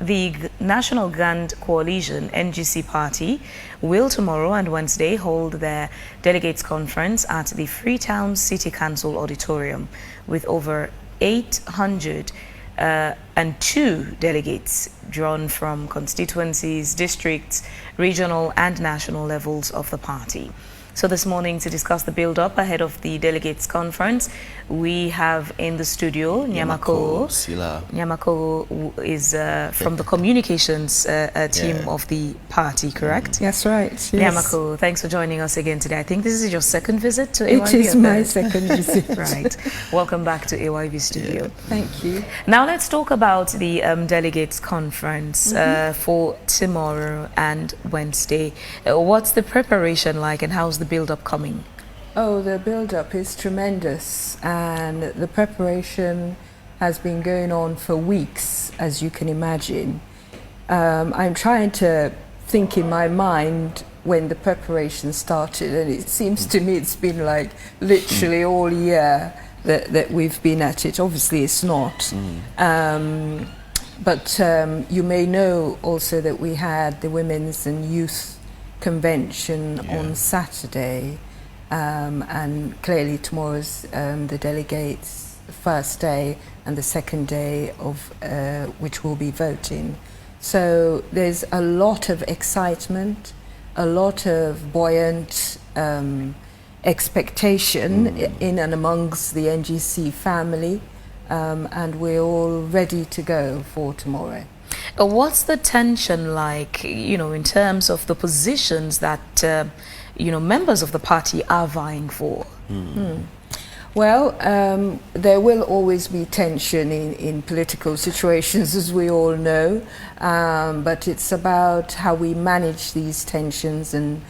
The National Grand Coalition, NGC Party, will tomorrow and Wednesday hold their delegates conference at the Freetown City Council Auditorium with over 802 delegates drawn from constituencies, districts, regional and national levels of the party. So this morning, to discuss the build-up ahead of the delegates conference, we have in the studio Nyamako. Nyamako is from the communications team of the party, correct? That's right. Yes. Nyamako, thanks for joining us again today. I think this is your second visit to AYV. It is my second visit. Right. Welcome back to AYV studio. Thank you. Now let's talk about the delegates conference for tomorrow and Wednesday. What's the preparation like, and how's the build-up coming? Oh, the build-up is tremendous, and the preparation has been going on for weeks, as you can imagine. I'm trying to think in my mind when the preparation started, and it seems to me it's been like literally all year that we've been at it. Obviously it's not. But you may know also that we had the Women's and Youth Convention on Saturday, and clearly tomorrow's the delegates' first day and the second day of which will be voting. So there's a lot of excitement, a lot of buoyant expectation in and amongst the NGC family, and we're all ready to go for tomorrow. What's the tension like, in terms of the positions that, members of the party are vying for? Well, there will always be tension in political situations, as we all know, but it's about how we manage these tensions and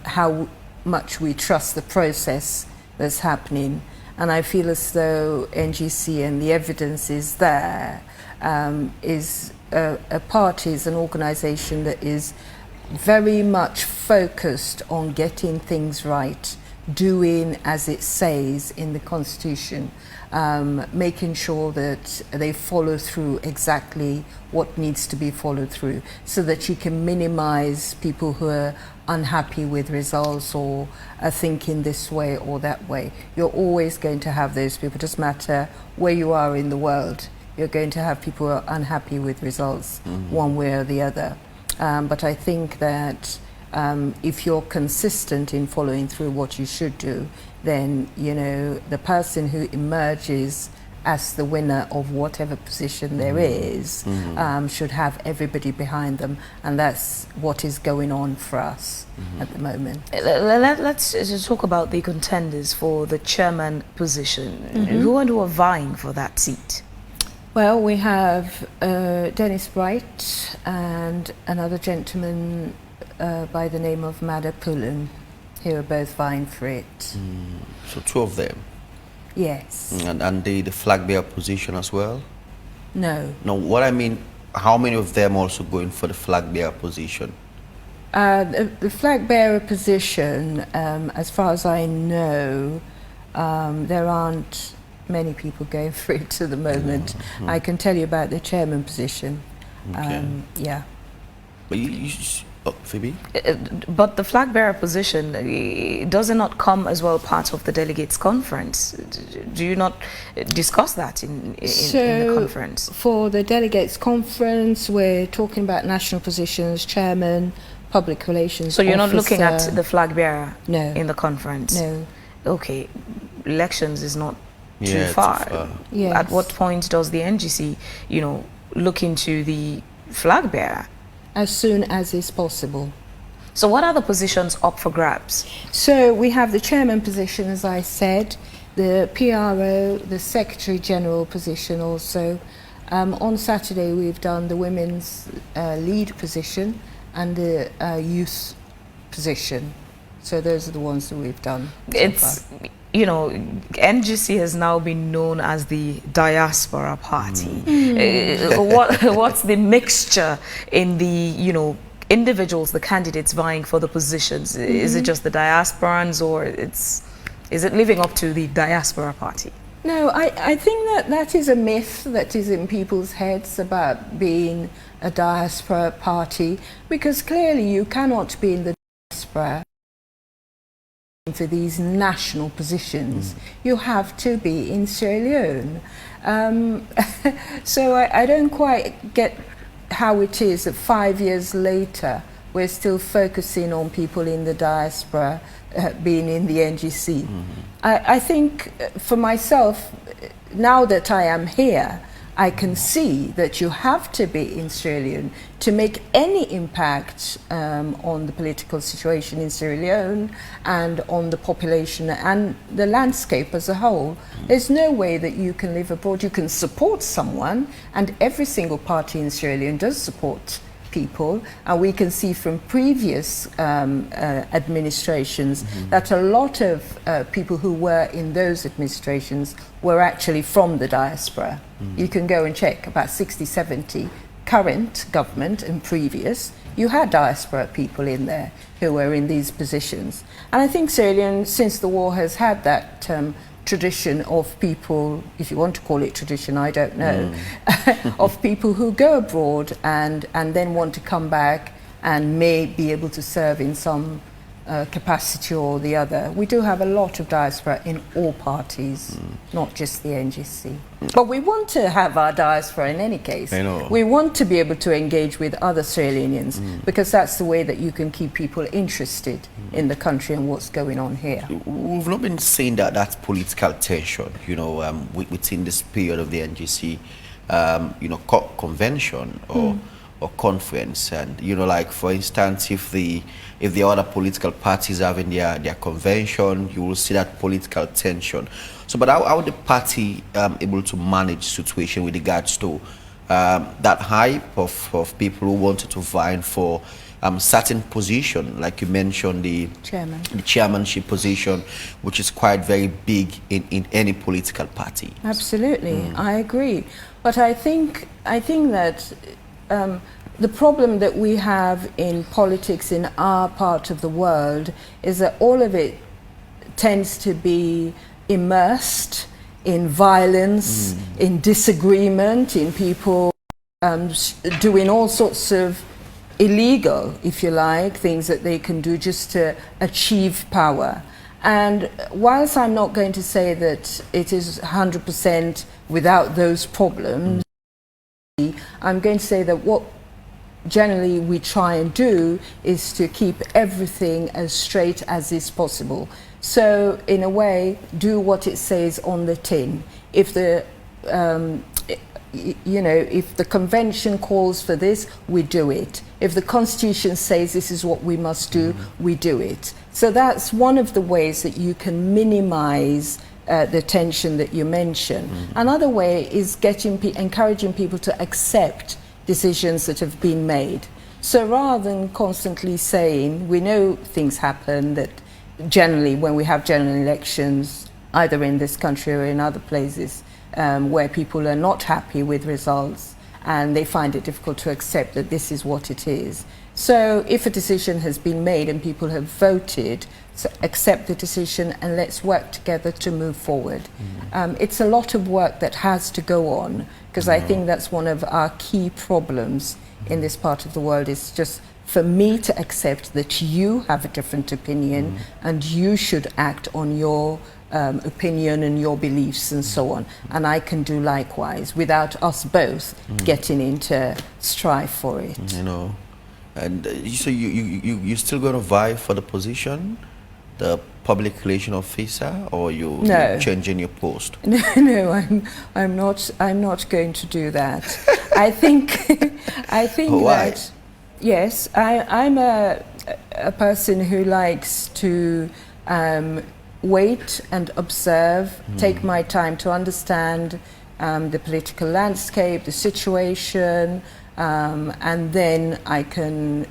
how much we trust the process that's happening. And I feel as though NGC, and the evidence is there, is a party, is an organisation that is very much focused on getting things right, doing as it says in the Constitution, making sure that they follow through exactly what needs to be followed through, so that you can minimise people who are unhappy with results or are thinking this way or that way. You're always going to have those people. It doesn't matter where you are in the world. You're going to have people who are unhappy with results one way or the other. But I think that if you're consistent in following through what you should do, then, the person who emerges as the winner of whatever position there is should have everybody behind them. And that's what is going on for us at the moment. Let's talk about the contenders for the chairman position. Who are vying for that seat? Well, we have Dennis Bright and another gentleman by the name of Mada Pullen, who are both vying for it. So two of them? Yes. And the flag bearer position as well? No. No, what I mean, how many of them also going for the flag bearer position? The flag bearer position, as far as I know, there aren't many people going for it at the moment. I can tell you about the chairman position. Yeah. But Phoebe? But the flag bearer position, does it not come as well part of the delegates conference? Do you not discuss that in the conference? For the delegates conference, we're talking about national positions, chairman, public relations So you're officer. not looking at the flag bearer in the conference? No. Okay. Elections is not too far. Yes. At what point does the NGC, look into the flag bearer? As soon as is possible. So what are the positions up for grabs? So we have the chairman position, as I said, the PRO, the Secretary General position also. On Saturday we've done the women's lead position and the youth position. So those are the ones that we've done so far. NGC has now been known as the Diaspora party. What's the mixture in the, individuals, the candidates vying for the positions? Is it just the diasporans, or is it living up to the Diaspora party? No, I think that is a myth that is in people's heads about being a diaspora party, because clearly you cannot be in the diaspora for these national positions. You have to be in Sierra Leone. So I don't quite get how it is that 5 years later we're still focusing on people in the diaspora being in the NGC. I think for myself, now that I am here, I can see that you have to be in Sierra Leone to make any impact on the political situation in Sierra Leone and on the population and the landscape as a whole. There's no way that you can live abroad. You can support someone, and every single party in Sierra Leone does support people, and we can see from previous administrations that a lot of people who were in those administrations were actually from the diaspora. You can go and check about 60, 70 current government and previous, you had diaspora people in there who were in these positions. And I think Sierra Leone, since the war, has had that tradition of people, if you want to call it tradition, I don't know, of people who go abroad and then want to come back and may be able to serve in some capacity or the other. We do have a lot of diaspora in all parties, not just the NGC. But we want to have our diaspora in any case. I know. We want to be able to engage with other Sierra Leoneans because that's the way that you can keep people interested in the country and what's going on here. We've not been saying that that's political tension, you know, within this period of the NGC, you know, convention or conference, and you know, like for instance, if the other political parties are having their convention, you will see that political tension. So, but how the party able to manage situation with regards to that hype of people who wanted to vie for certain position, like you mentioned, the chairmanship position, which is quite very big in any political party. Absolutely, I agree. But I think that the problem that we have in politics in our part of the world is that all of it tends to be immersed in violence, in disagreement, in people doing all sorts of illegal, if you like, things that they can do just to achieve power. And whilst I'm not going to say that it is 100% without those problems, I'm going to say that what generally we try and do is to keep everything as straight as is possible. So in a way, do what it says on the tin. If the you know, if the convention calls for this, we do it. If the constitution says this is what we must do, we do it. So that's one of the ways that you can minimize the tension that you mentioned. Another way is encouraging people to accept decisions that have been made. So rather than constantly saying, we know things happen, that generally when we have general elections, either in this country or in other places, where people are not happy with results and they find it difficult to accept that this is what it is. So if a decision has been made and people have voted, so accept the decision and let's work together to move forward. It's a lot of work that has to go on, because I think that's one of our key problems in this part of the world, is just for me to accept that you have a different opinion and you should act on your opinion and your beliefs and so on, and I can do likewise without us both getting into strife for it. You know, and so you still going to vie for the position, the public relation officer, or you changing your post? No, I'm not going to do that. I think Why? that yes, I'm a person who likes to wait and observe, take my time to understand the political landscape, the situation, and then I can,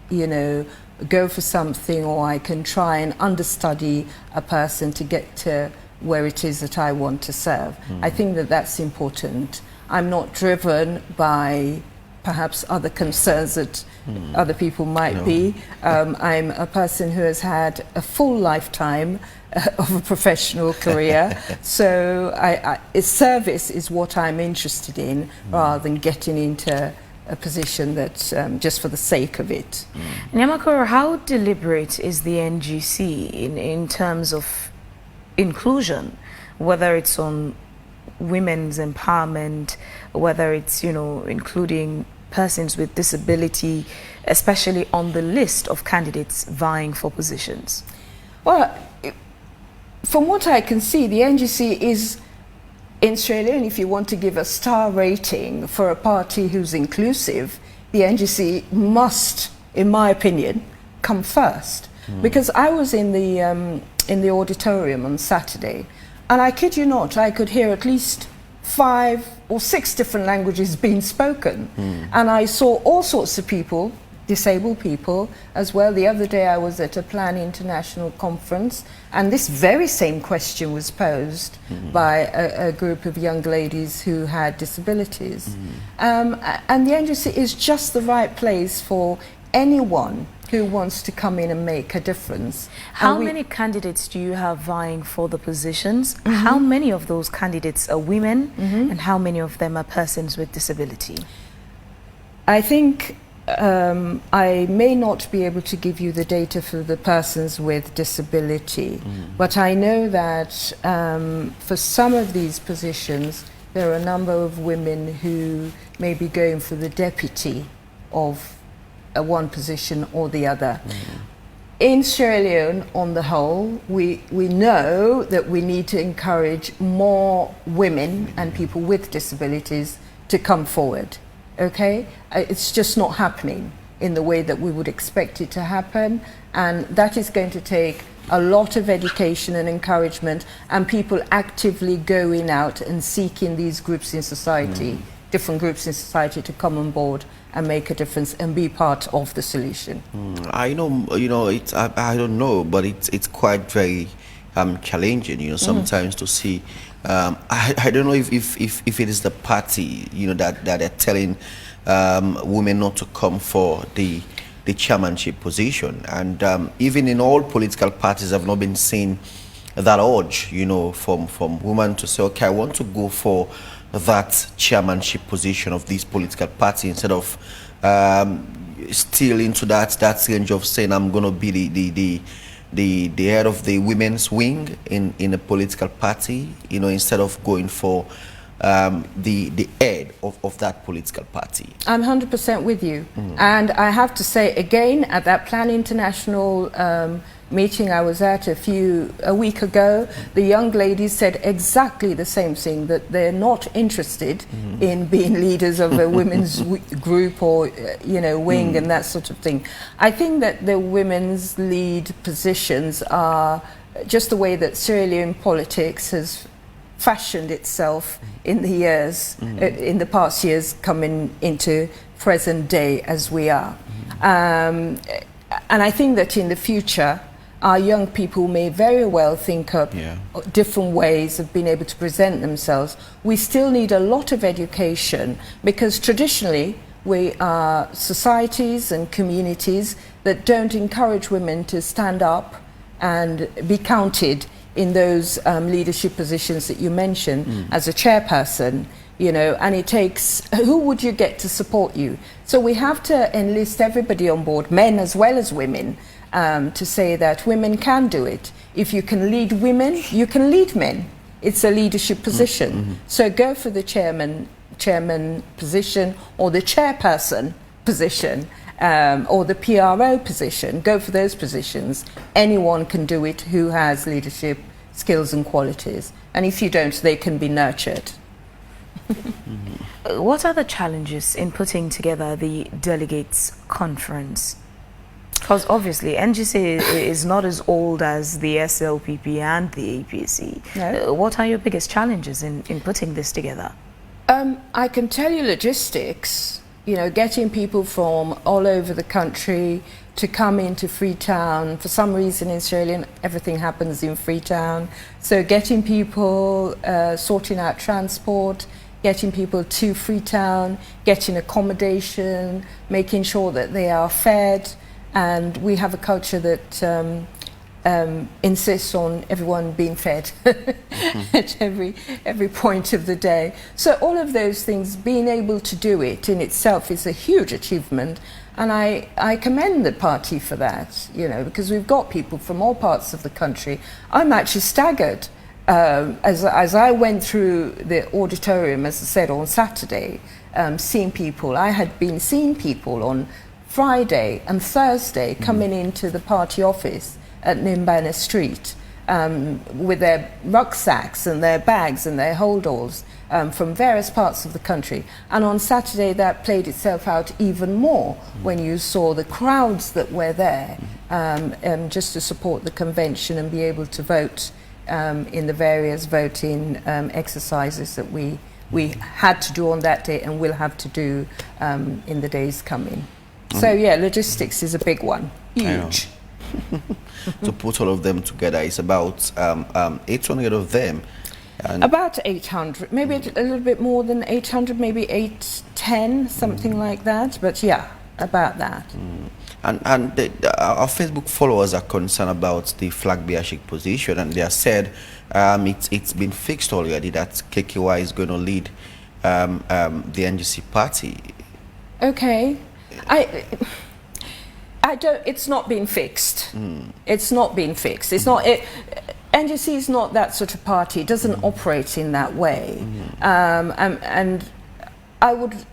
you know, go for something, or I can try and understudy a person to get to where it is that I want to serve. I think that that's important. I'm not driven by perhaps other concerns that other people might be. I'm a person who has had a full lifetime of a professional career, so service is what I'm interested in, rather than getting into a position that's just for the sake of it. Nyamakoro, how deliberate is the NGC in terms of inclusion, whether it's on women's empowerment, whether it's, you know, including persons with disability, especially on the list of candidates vying for positions? Well, from what I can see, the NGC is, in Sierra Leone, if you want to give a star rating for a party who's inclusive, the NGC must, in my opinion, come first. Because I was in the auditorium on Saturday, and I kid you not, I could hear at least 5 or 6 different languages being spoken. And I saw all sorts of people, disabled people as well. The other day I was at a Plan International conference, and this very same question was posed by a group of young ladies who had disabilities. And the NGC is just the right place for anyone who wants to come in and make a difference. How many candidates do you have vying for the positions? How many of those candidates are women, and how many of them are persons with disability? I think I may not be able to give you the data for the persons with disability, but I know that for some of these positions there are a number of women who may be going for the deputy of one position or the other. In Sierra Leone, on the whole, we know that we need to encourage more women and people with disabilities to come forward. Okay? It's just not happening in the way that we would expect it to happen, and that is going to take a lot of education and encouragement, and people actively going out and seeking these groups in society, different groups in society, to come on board and make a difference and be part of the solution. I know, you know, it's I don't know, but it's quite very challenging, you know, sometimes to see. I don't know if it is the party, you know, that they're telling women not to come for the chairmanship position, and even in all political parties, I've not been seeing that urge, you know, from women to say, okay, I want to go for that chairmanship position of this political party, instead of still into that range of saying I'm going to be the head of the women's wing in a political party, you know, instead of going for the head of that political party. I'm 100% with you. And I have to say again, at that Plan International meeting I was at a week ago, the young ladies said exactly the same thing, that they're not interested in being leaders of a women's group or you know, wing and that sort of thing. I think that the women's lead positions are just the way that Sierra Leone politics has fashioned itself in the years, in the past years, coming into present day as we are. And I think that in the future, our young people may very well think up different ways of being able to present themselves. We still need a lot of education, because traditionally we are societies and communities that don't encourage women to stand up and be counted in those leadership positions that you mentioned as a chairperson, you know, and it takes, who would you get to support you? So we have to enlist everybody on board, men as well as women, to say that women can do it. If you can lead women, you can lead men. It's a leadership position. So go for the chairman position, or the chairperson position, or the PRO position. Go for those positions. Anyone can do it who has leadership skills and qualities. And if you don't, they can be nurtured. What are the challenges in putting together the delegates conference? Because obviously NGC is not as old as the SLPP and the APC. No. What are your biggest challenges in putting this together? I can tell you logistics, you know, getting people from all over the country to come into Freetown. For some reason in Sierra Leone, everything happens in Freetown. So getting people, sorting out transport getting people to Freetown, getting accommodation, making sure that they are fed. And we have a culture that insists on everyone being fed at every point of the day. So all of those things, being able to do it in itself is a huge achievement. And I commend the party for that, you know, because we've got people from all parts of the country. I'm actually staggered as I went through the auditorium, as I said, on Saturday, seeing people. I had been seeing people on Friday and Thursday coming into the party office at Nimbana Street with their rucksacks and their bags and their holdalls from various parts of the country. And on Saturday that played itself out even more when you saw the crowds that were there just to support the convention and be able to vote in the various voting exercises that we had to do on that day and will have to do in the days coming. So yeah, logistics is a big one, huge. To put all of them together, it's about 800 of them. And about 800, maybe a little bit more than 800, maybe 810, something like that. But yeah, about that. And our Facebook followers are concerned about the flag bearership position, and they have said it's been fixed already that KKY is going to lead the NGC party. Okay, I don't. It's not been fixed. It's not been fixed. It's not. NGC is not that sort of party. It doesn't operate in that way. And I would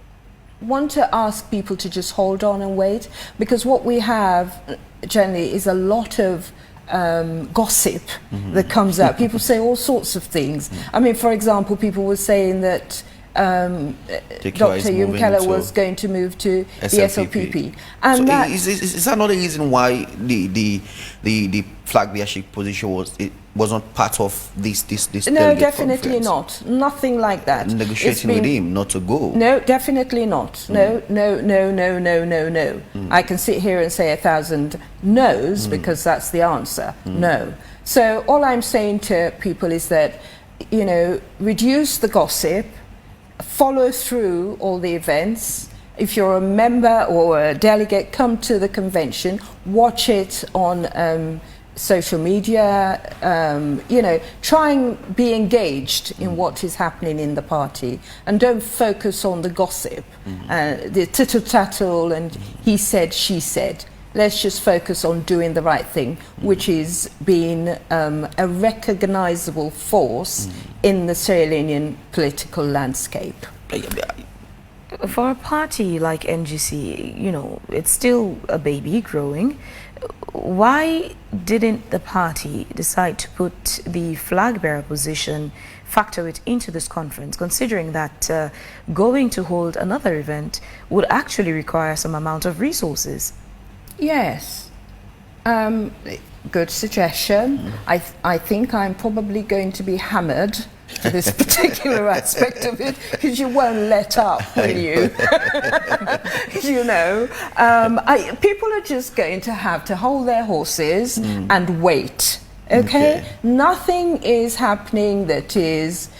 want to ask people to just hold on and wait, because what we have generally is a lot of gossip that comes out. People say all sorts of things. I mean, for example, people were saying that Dr. Yumkela was going to move to the SLPP. And so that is that not the reason why the flag bearership position was not part of this no, definitely not. Nothing like that. Negotiating with him not to go. No, definitely not. No. I can sit here and say 1,000 no's because that's the answer. No. So all I'm saying to people is that, you know, reduce the gossip, follow through all the events. If you're a member or a delegate, come to the convention, watch it on social media, you know, try and be engaged in what is happening in the party, and don't focus on the gossip, the tittle-tattle and he said, she said. Let's just focus on doing the right thing, which is being a recognizable force in the Sierra Leonean political landscape. For a party like NGC, you know, it's still a baby growing. Why didn't the party decide to put the flag bearer position, factor it into this conference, considering that going to hold another event would actually require some amount of resources? Yes, good suggestion. I think I'm probably going to be hammered for this particular aspect of it, because you won't let up, will you? You know, people are just going to have to hold their horses and wait. Okay? Nothing is happening that is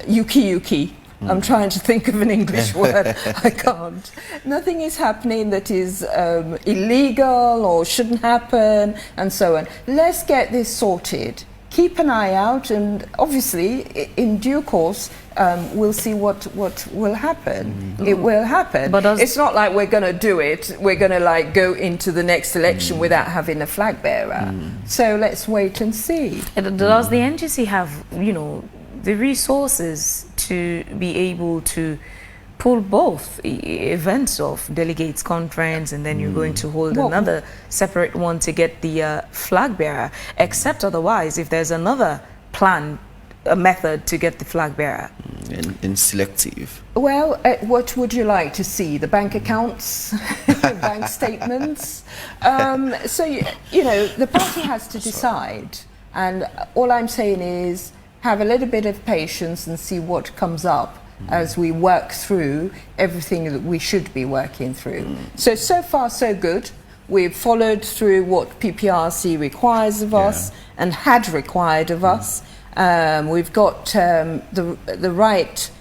yuki. I'm trying to think of an English word. I can't. Nothing is happening that is illegal or shouldn't happen, and so on. Let's get this sorted. Keep an eye out, and obviously, in due course, we'll see what will happen. It will happen. But it's not like we're going to do it. We're going to like go into the next election without having a flag bearer. So let's wait and see. Does the NGC have, you know, the resources to be able to pull both events of delegates conference, and then you're going to hold another separate one to get the flag bearer, except otherwise if there's another plan, a method to get the flag bearer? In selective. Well, what would you like to see? The bank accounts, the bank statements? So, you know, the party has to decide, and all I'm saying is have a little bit of patience and see what comes up as we work through everything that we should be working through. So far so good. We've followed through what PPRC requires of us and had required of us. We've got the right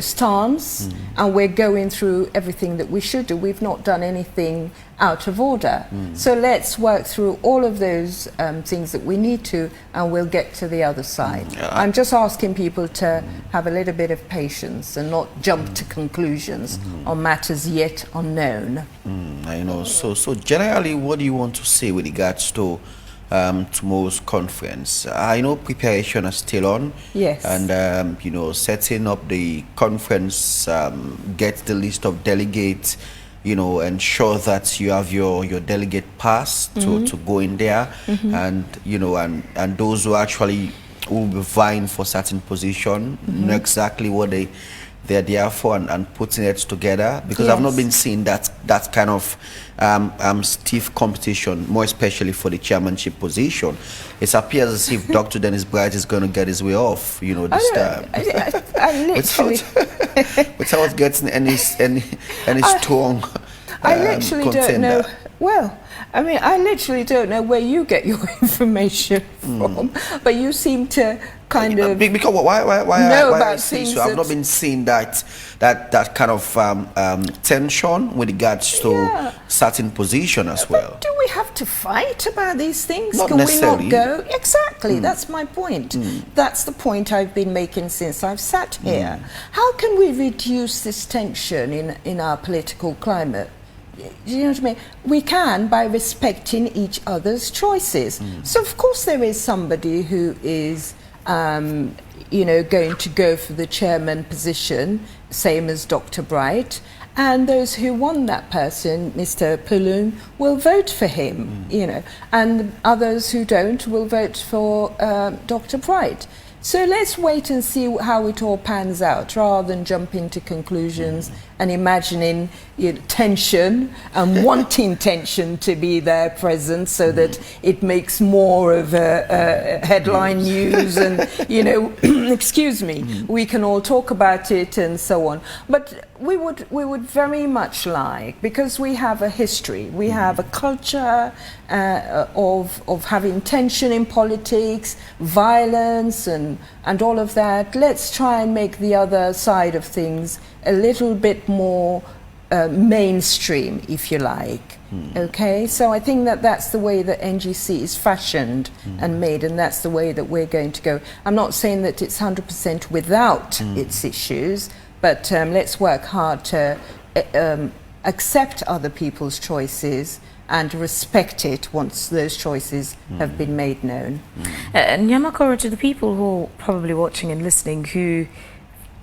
stance, and we're going through everything that we should do. We've not done anything out of order. So let's work through all of those things that we need to, and we'll get to the other side. I'm just asking people to have a little bit of patience and not jump to conclusions on matters yet unknown. I know. So generally, what do you want to say with regards to tomorrow's conference? I know preparation is still on. Yes. And setting up the conference, get the list of delegates, ensure that you have your delegate pass to go in there, and and those who actually will be vying for certain position know exactly what they're there for, and putting it together, because I've not been seeing that kind of stiff competition, more especially for the chairmanship position. It appears as if Dr. Dennis Bright is going to get his way off, this time. I literally without getting any strong I literally contender. don't know. Well, I mean, I literally don't know where you get your information from, but you seem to kind of because why know I about say things. So I've not been seeing that kind of tension with regards to certain position as well. But do we have to fight about these things? Not Can necessarily. we not go? Exactly, that's my point. That's the point I've been making since I've sat here. How can we reduce this tension in our political climate? Do you know what I mean? We can by respecting each other's choices. So of course there is somebody who is going to go for the chairman position, same as Dr. Bright, and those who want that person, Mr. Pulun, will vote for him, and others who don't will vote for Dr. Bright. So let's wait and see how it all pans out, rather than jumping to conclusions and imagining tension and wanting tension to be there present, so that it makes more of a headline news, and excuse me, we can all talk about it and so on. But we would very much like, because we have a history, we have a culture of having tension in politics, violence, and all of that. Let's try and make the other side of things a little bit more mainstream, if you like. Okay, so I think that's the way that NGC is fashioned and made, and that's the way that we're going to go. I'm not saying that it's 100% without its issues, but let's work hard to accept other people's choices and respect it once those choices have been made known. Nyamakoro, to the people who are probably watching and listening who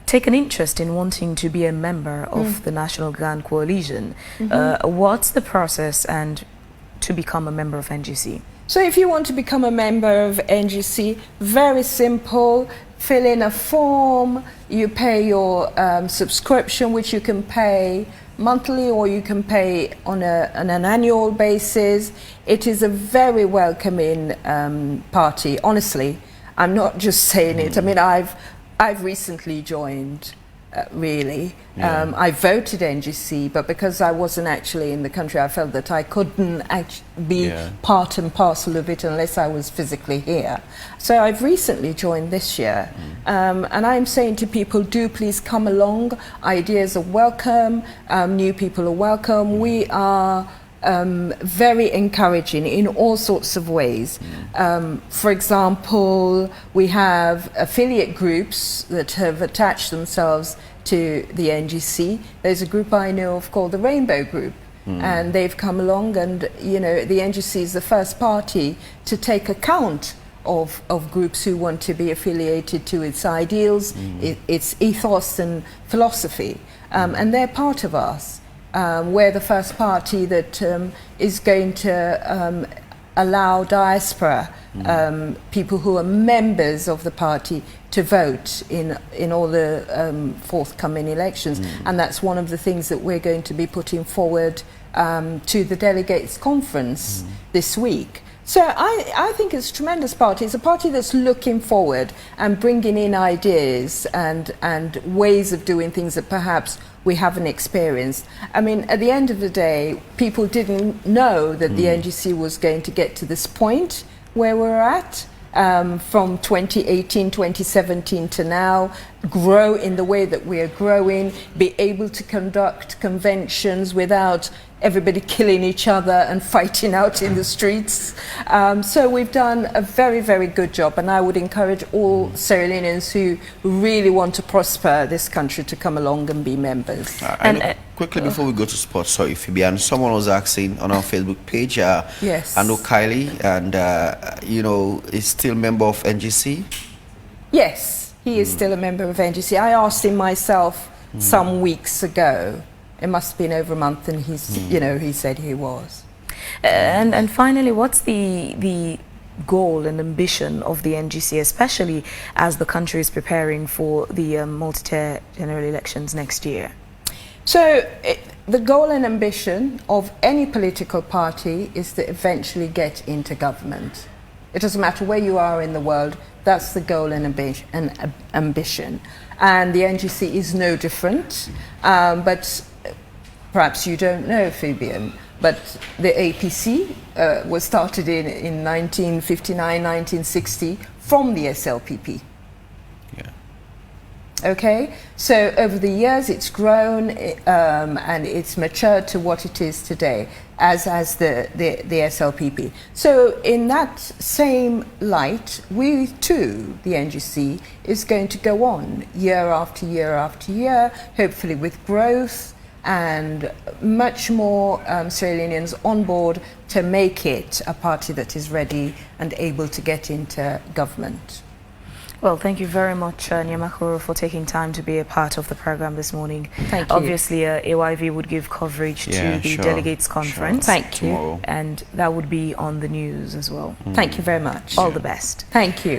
take an interest in wanting to be a member of the National GAN Coalition, what's the process and to become a member of NGC? So if you want to become a member of NGC, very simple. Fill in a form, you pay your subscription, which you can pay monthly or you can pay on an annual basis. It is a very welcoming party, honestly. I'm not just saying it. I mean, I've recently joined, really. I voted NGC, but because I wasn't actually in the country, I felt that I couldn't be part and parcel of it unless I was physically here. So I've recently joined this year. And I'm saying to people, do please come along. Ideas are welcome. New people are welcome. We are very encouraging in all sorts of ways. For example, we have affiliate groups that have attached themselves to the NGC. There's a group I know of called the Rainbow Group, and they've come along, and the NGC is the first party to take account of groups who want to be affiliated to its ideals, its ethos and philosophy, and they're part of us. We're the first party that is going to allow Diaspora, people who are members of the party, to vote in all the forthcoming elections. And that's one of the things that we're going to be putting forward to the Delegates conference this week. So I think it's a tremendous party. It's a party that's looking forward and bringing in ideas and ways of doing things that perhaps we haven't experienced. I mean, at the end of the day, people didn't know that the NGC was going to get to this point where we're at. From 2018, 2017 to now, grow in the way that we are growing, be able to conduct conventions without everybody killing each other and fighting out in the streets. So we've done a very, very good job, and I would encourage all Sierra Leoneans who really want to prosper this country to come along and be members. Quickly before we go to sports, sorry, Phoebe, and someone was asking on our Facebook page, yes, I know Kylie, and you know, is still member of NGC? Yes, he is still a member of NGC. I asked him myself some weeks ago. It must have been over a month, and he's, you know, he said he was. And finally, what's the goal and ambition of the NGC, especially as the country is preparing for the multi-tier general elections next year? So the goal and ambition of any political party is to eventually get into government. It doesn't matter where you are in the world, that's the goal and ambition. And the NGC is no different, but perhaps you don't know, Fabian, but the APC was started in 1959, 1960 from the SLPP. Yeah. Okay, so over the years it's grown and it's matured to what it is today, as the SLPP. So in that same light, we too, the NGC, is going to go on year after year after year, hopefully with growth and much more Sierra Leoneans on board to make it a party that is ready and able to get into government. Well, thank you very much, Nyamakoro, for taking time to be a part of the program this morning. Thank you. Obviously, AYV would give coverage to the Delegates Conference. Sure. Thank you. Tomorrow. And that would be on the news as well. Thank you very much. All the best. Thank you.